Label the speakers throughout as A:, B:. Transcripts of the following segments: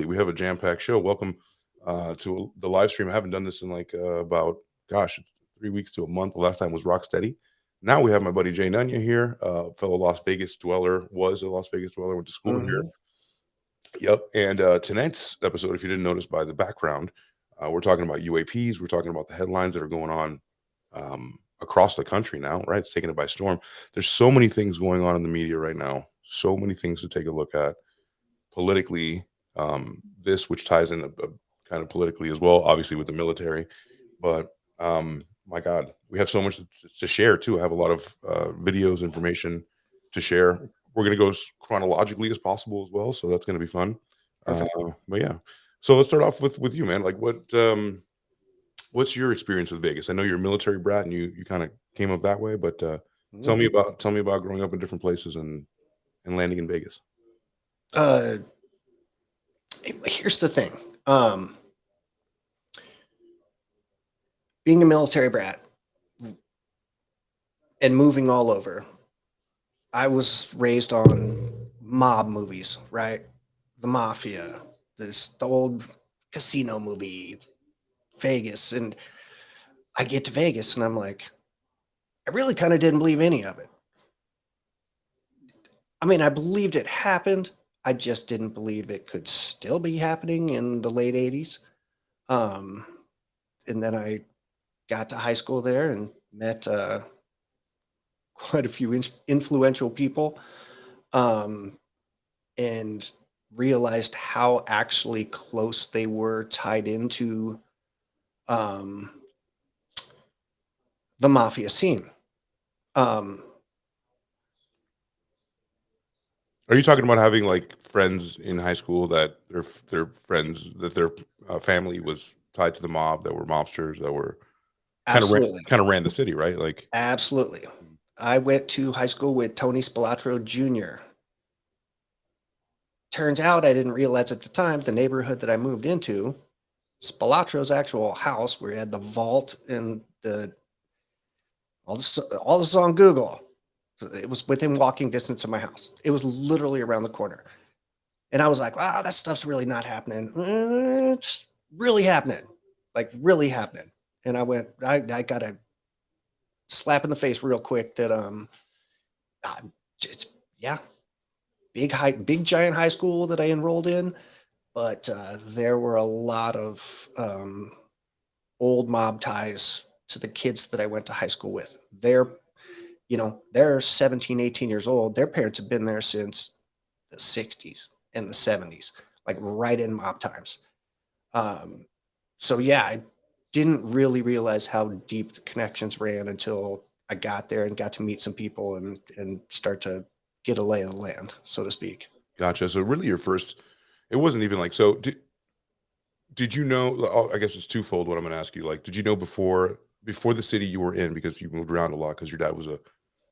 A: We have a jam-packed show. Welcome to the live stream. I haven't done this in like about, gosh, 3 weeks to a month. The last time was Rocksteady. Now we have my buddy J-Nunya here, fellow Las Vegas dweller, was a Las Vegas dweller, went to school here.
B: Mhm.
A: Yep. And tonight's episode, if you didn't notice by the background, we're talking about UAPs. We're talking about the headlines that are going on across the country now, right? It's taking it by storm. There's so many things going on in the media right now, so many things to take a look at politically, this which ties in a kind of politically as well, obviously with the military. But my God, we have so much to share too. I have a lot of videos, information to share. We're going to go as chronologically as possible as well, so that's going to be fun. Uh,
B: Perfect.
A: but yeah, so let's start off with you, man. Like, what's your experience with Vegas? I know you're a military brat, and you kind of came up that way, but
B: Mhm.
A: tell me about growing up in different places and landing in Vegas.
B: Uh, Here's the thing. Um, Being a military brat and moving all over, I was raised on mob movies, right? The Mafia, the old casino movie, Vegas, and I get to Vegas and I'm like, I really kind of didn't believe any of it. I mean, I believed it happened. I just didn't believe it could still be happening in the late 80s. Um, and then I got to high school there and met quite a few influential people, um, and realized how actually close they were tied into um, the mafia scene. Um,
A: Are you talking about having, like, friends in high school that their friends that their, family was tied to the mob, that were mobsters, that were
B: Absolutely.
A: kinda ran the city, right? Like
B: Absolutely.
A: mm,
B: I went to high school with Tony Spilotro Jr. Turns out I didn't realize at the time the neighborhood that I moved into, Spilatro's actual house, where he had the vault and all this is on Google. It was within walking distance of my house. It was literally around the corner. And I was like, wow, that stuff's really not happening. It's really happening. Like really happening. And I got a slap in the face real quick that I'm just yeah, big giant high school that I enrolled in, but there were a lot of old mob ties to the kids that I went to high school with. They're 17, 18 years old. Their parents have been there since the 60s and the 70s, like right in mob times. Um, so yeah, I didn't really realize how deep the connections ran until I got there and got to meet some people and start to get a lay of the land, so to speak.
A: gotcha. So really your first it wasn't even like so did you know I guess it's twofold what I'm gonna ask you, like, did you know before the city you were in, because you moved around a lot because your dad was a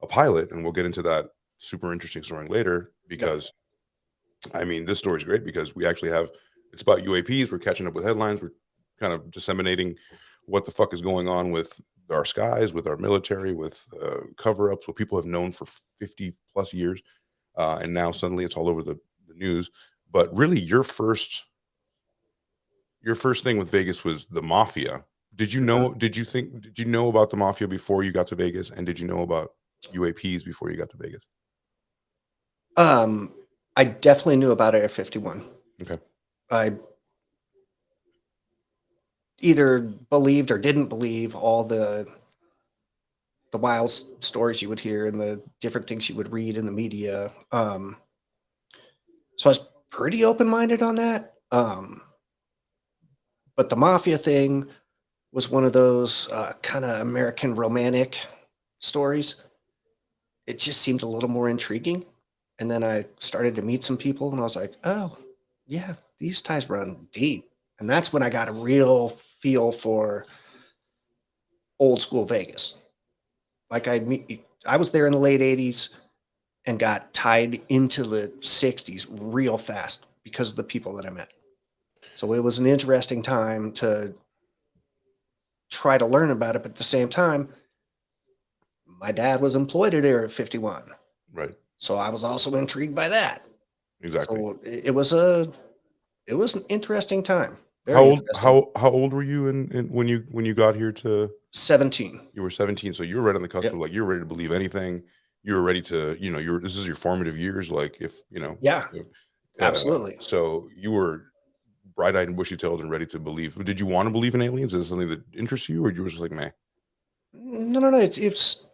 A: pilot, and we'll get into that super interesting story later,
B: Yep.
A: because I mean, this story is great because we actually have it's about UAPs. We're catching up with headlines. We're kind of disseminating what the fuck is going on with our skies, with our military, with cover ups, what people have known for 50 plus years. And now suddenly it's all over the news. But really, your first thing with Vegas was the mafia.
B: Mhm.
A: Did you know about the mafia before you got to Vegas? And did you know about UAPs before you got to Vegas?
B: Um, I definitely knew about Area 51.
A: Okay.
B: I either believed or didn't believe all the wild stories you would hear and the different things you would read in the media. So I was pretty open minded on that. But the mafia thing was one of those kind of American romantic stories. It just seemed a little more intriguing. And then I started to meet some people, and I was like, oh, yeah, these ties run deep. And that's when I got a real feel for old school Vegas. I was there in the late 80s and got tied into the 60s real fast because of the people that I met. So it was an interesting time to try to learn about it, but at the same time, my dad was employed at Area 51.
A: Right.
B: So I was also intrigued by that.
A: Exactly.
B: So it was a it was an interesting time.
A: How
B: Very
A: old
B: interesting.
A: how old were you in when you got here to
B: 17.
A: you were 17, so you were right on the cusp of,
B: Yep.
A: like, you were ready to believe anything. You were ready to, you're this is your formative years, like, if,
B: Yeah,
A: if,
B: absolutely.
A: so you were bright-eyed and bushy-tailed and ready to believe. Did you wanna believe in aliens? Is it something that interests you, or you were just like, "Meh"?
B: No, no, no. It's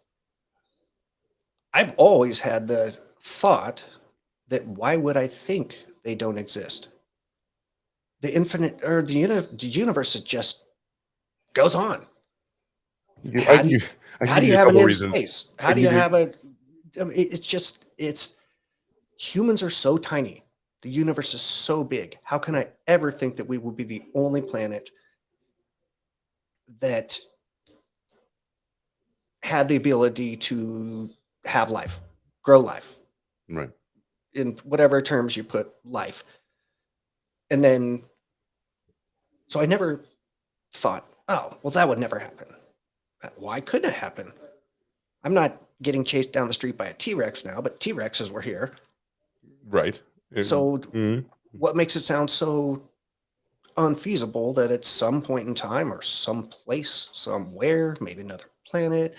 B: I've always had the thought that why would I think they don't exist? The infinite or the universe is just goes on.
A: You I
B: How
A: can
B: do you,
A: give I can
B: how
A: give
B: do you
A: you a
B: have an
A: couple
B: end
A: reasons.
B: space?
A: I
B: How
A: can
B: do you
A: give you
B: have a I mean, it's just it's humans are so tiny. The universe is so big. How can I ever think that we will be the only planet that had the ability to have life, grow life,
A: right,
B: in whatever terms you put life? And then, so I never thought, oh, well, that would never happen. Why couldn't it happen? I'm not getting chased down the street by a T Rex now, but T Rexes were here.
A: right.
B: So,
A: Mhm.
B: what makes it sound so unfeasible that at some point in time or some place, somewhere, maybe another planet,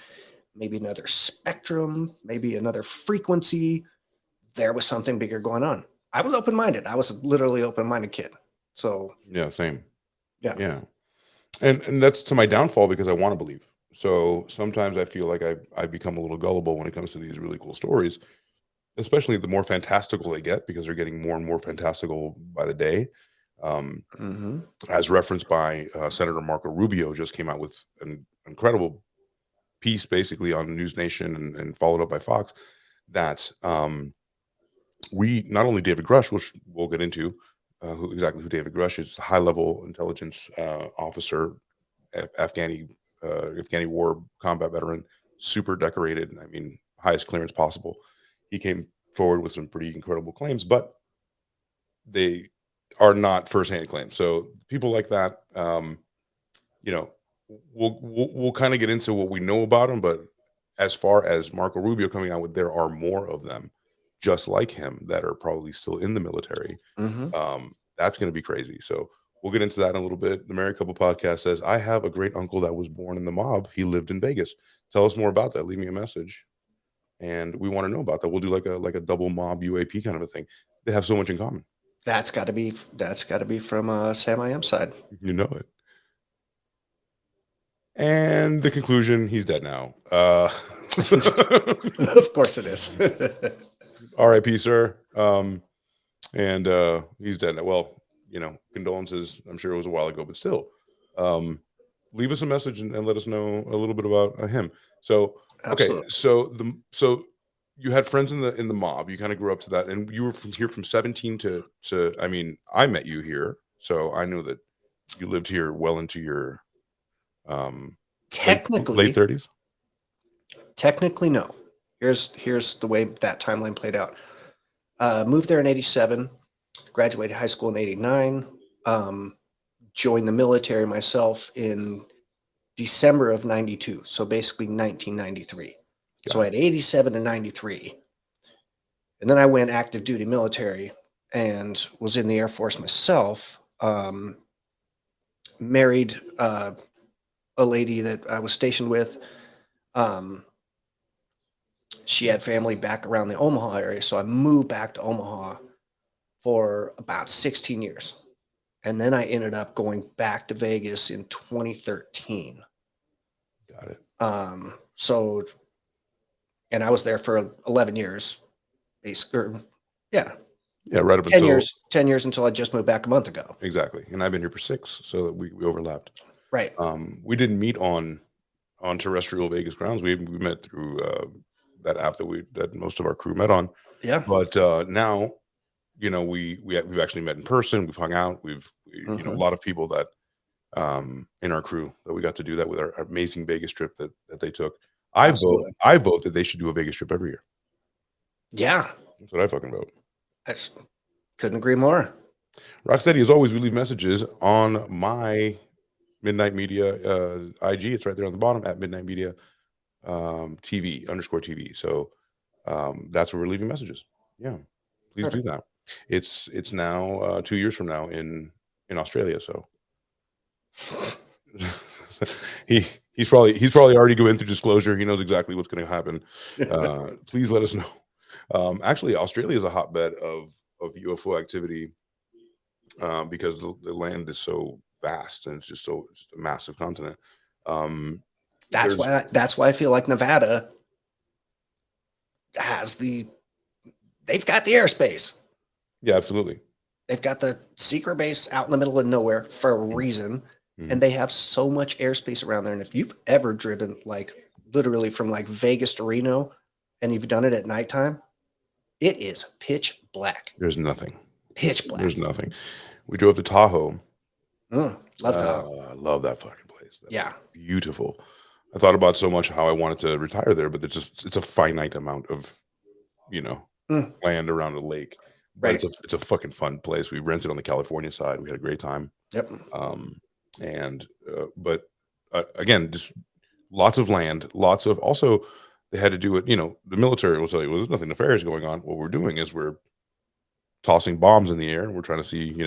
B: maybe another spectrum, maybe another frequency, there was something bigger going on? I was open minded. I was literally open minded kid. So,
A: Yeah, same.
B: yeah.
A: Yeah. And that's to my downfall because I wanna believe. So, sometimes I feel like I become a little gullible when it comes to these really cool stories, especially the more fantastical they get because they're getting more and more fantastical by the day. Um,
B: Hmm.
A: as referenced by, Senator Marco Rubio just came out with an incredible piece basically on News Nation and followed up by Fox that, we not only David Grush, which we'll get into, who David Grush is, a high level intelligence officer, Afghani war combat veteran, super decorated. I mean, highest clearance possible. He came forward with some pretty incredible claims, but they are not firsthand claims. So people like that, you know, we'll kind of get into what we know about him, but as far as Marco Rubio coming out with, there are more of them just like him that are probably still in the military.
B: Hmm.
A: That's going to be crazy. So we'll get into that in a little bit. The Married Couple podcast says, I have a great uncle that was born in the mob. He lived in Vegas. Tell us more about that. Leave me a message. And we want to know about that. We'll do like a double mob UAP kind of a thing. They have so much in common.
B: That's got to be from Sam I am side.
A: You know it. And the conclusion, he's dead now.
B: Of course it is.
A: RIP, sir. And he's dead now. Well, condolences. I'm sure it was a while ago, but still, um, leave us a message and let us know a little bit about him. So, okay,
B: Absolutely.
A: so you had friends in the mob. You kind of grew up to that, and you were from 17 to. I mean, I met you here, so I knew that you lived here well into your um, late
B: Technically,
A: 30s.
B: technically, no. Here's the way that timeline played out. Moved there in '87. Graduated high school in '89. Um, Joined the military myself in December of '92. So basically 1993. So
A: Got
B: I
A: it.
B: had '87 and '93, and then I went active duty military and was in the Air Force myself. Married a lady that I was stationed with. Um, she had family back around the Omaha area, so I moved back to Omaha for about 16 years. And then I ended up going back to Vegas in 2013.
A: Got it.
B: So, and I was there for 11 years, basically. Yeah,
A: Yeah, right up
B: 10
A: until
B: years, 10 years until I just moved back a month ago.
A: exactly. And I've been here for 6, so that we overlapped.
B: Right.
A: We didn't meet on terrestrial Vegas grounds. We met through that app that most of our crew met on.
B: Yeah.
A: But now, we've actually met in person. We've hung out. A
B: Hmm.
A: lot of people that in our crew that we got to do that with our amazing Vegas trip that they took.
B: Absolutely.
A: I vote that they should do a Vegas trip every year.
B: Yeah.
A: That's what I fucking vote.
B: I couldn't agree more.
A: Rocksteady, as always, we leave messages on my Midnight Media IG. It's right there on the bottom at Midnight Media TV _TV. So that's where we're leaving messages. Yeah, please do
B: Perfect.
A: that. It's now 2 years from now in Australia. So he he's probably already going through disclosure. He knows exactly what's going to happen. Please let us know. Actually, Australia is a hotbed of UFO activity because the land is so vast and it's a massive continent. Um, there's
B: That's why I feel like Nevada has they've got the airspace.
A: Yeah, absolutely.
B: They've got the secret base out in the middle of nowhere for a
A: Mhm,
B: reason, and
A: mhm.
B: they have so much airspace around there. And if you've ever driven like literally from like Vegas to Reno and you've done it at nighttime, it is pitch black.
A: There's nothing.
B: Pitch
A: There's
B: black.
A: nothing. We drove to Tahoe.
B: Love Tahoe.
A: I love that fucking place. That place
B: Yeah.
A: is beautiful. I thought about so much how I wanted to retire there, but it's a finite amount of, you know,
B: Mm,
A: land around a lake. But
B: right.
A: it's a fucking fun place. We rented on the California side. We had a great time.
B: Yep.
A: Um, and but again, just lots of land, lots of also they had to do it, the military will tell you, well, there's nothing nefarious going on. What we're doing is we're tossing bombs in the air. We're trying to see, we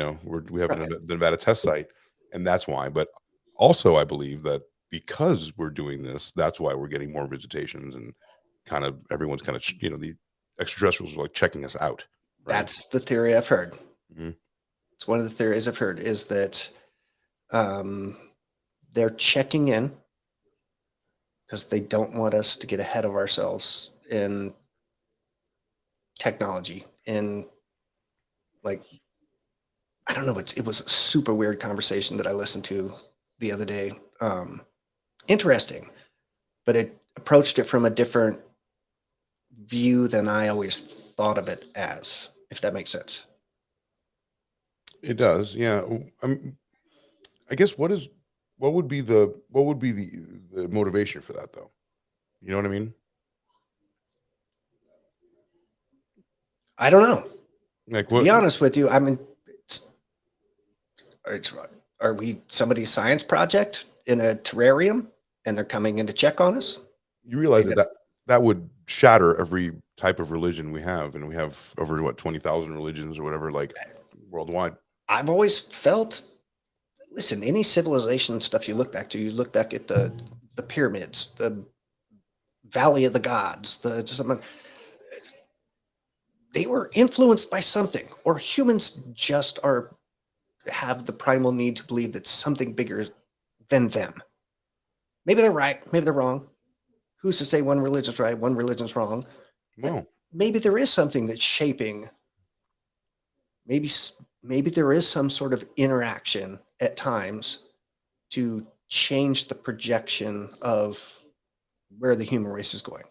A: have
B: Right.
A: the Nevada test site, and that's why. But also, I believe that because we're doing this, that's why we're getting more visitations and kind of everyone's kind of the extraterrestrials are like checking us out, right?
B: That's the theory I've heard.
A: Mhm.
B: It's one of the theories I've heard is that um, they're checking in because they don't want us to get ahead of ourselves in technology. In like, I don't know, it was a super weird conversation that I listened to the other day. Interesting, but it approached it from a different view than I always thought of it as, if that makes sense.
A: It does, yeah. I guess what would be the motivation for that though? You know what I mean?
B: I don't know.
A: Like
B: To be
A: what?
B: honest with you, I mean, it's, it's, are we somebody's science project in a terrarium and they're coming in to check on us?
A: You realize
B: They
A: that would shatter every type of religion we have, and we have over what 20,000 religions or whatever, like worldwide.
B: I've always felt, listen, any civilization stuff you look back to, you look back at the pyramids, the Valley of the Gods, they were influenced by something, or humans just are have the primal need to believe that something bigger than them. Maybe they're right, maybe they're wrong. Who's to say one religion's right, one religion's wrong? But
A: Well,
B: maybe there is something that's shaping. Maybe maybe there is some sort of interaction at times to change the projection of where the human race is going.